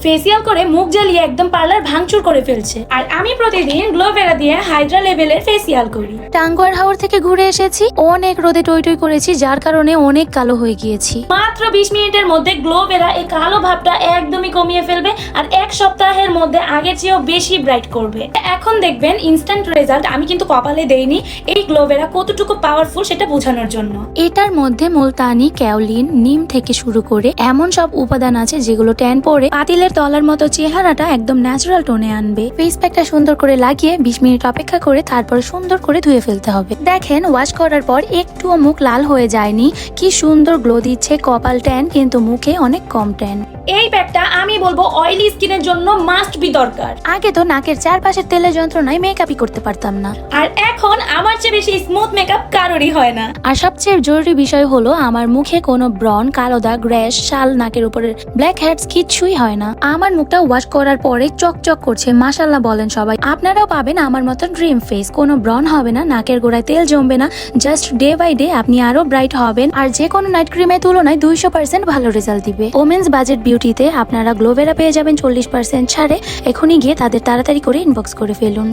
Facial করে মুখ জ্বালিয়ে একদম পার্লার ভাঙচুর করে ফেলছে। আর আমি প্রতিদিন গ্লোভেরা দিয়ে হাইড্রা লেভেলের ফেসিয়াল করি। টাঙ্গুয়ার হাওর থেকে ঘুরে এসেছি, অনেক রোদে টই টই করেছি, যার কারণে অনেক কালো হয়ে গিয়েছি। মাত্র 20 মিনিটের মধ্যে গ্লোভেরা এই কালো ভাবটা একদমই কমিয়ে ফেলবে আর এক সপ্তাহের মধ্যে আগের চেয়েও বেশি ব্রাইট করবে। এখন দেখবেন ইনস্ট্যান্ট রেজাল্ট। আমি কিন্তু কপালে দেইনি, এই গ্লোভেরা কতটুকু পাওয়ারফুল সেটা বোঝানোর জন্য। এটার মধ্যে মুলতানি, ক্যাওলিন, নিম থেকে শুরু করে এমন সব উপাদান আছে যেগুলো ট্যান পরে পাতিলের তলার মতো চেহারাটা একদম ন্যাচারাল টোনে আনবে। ফেস প্যাকটা সুন্দর করে লাগিয়ে 20 মিনিট অপেক্ষা করে তারপর সুন্দর করে ধুয়ে ফেলতে হবে। দেখেন ওয়াশ করার পর একটুও মুখ লাল হয়ে যায়নি, কি সুন্দর গ্লো দিচ্ছে। কপাল ট্যান কিন্তু মুখে অনেক কম ট্যান। এই প্যাকটা আমি বলবো অয়েলি স্কিনের জন্য মাস্ট বি দরকার। আগে তো নাকের চারপাশের তেলের যন্ত্রণায় মেকআপই করতে পারতাম না, আর এখন আমার চেয়ে বেশি স্মুথ মেকআপ কারোরই হয় না। আর সবচেয়ে জরুরি বিষয় হলো আমার মুখে কোনো ব্রণ, কালো দাগ, র্যাশ, শাল, নাকের উপরে ব্ল্যাক হেডস কিচ্ছুই হয় না। আমার মুখটা ওয়াশ করার পরে চকচক করছে, মাশাআল্লাহ বলেন সবাই। আপনারাও পাবেন আমার মতো ড্রিম ফেস, কোনো ব্রণ হবে না, নাকের গোড়ায় তেল জমবে না। জাস্ট ডে বাই ডে আপনি আরো ব্রাইট হবেন, আর যে কোনো নাইট ক্রিমের তুলনায় 200% ভালো রেজাল্ট দিবে। ওমেন্স বাজেট বিউটিতে আপনারা গ্লোভেরা পেয়ে যাবেন 40% ছাড়ে। এখনই গিয়ে তাদের তাড়াতাড়ি করে ইনবক্স করে ফেলুন।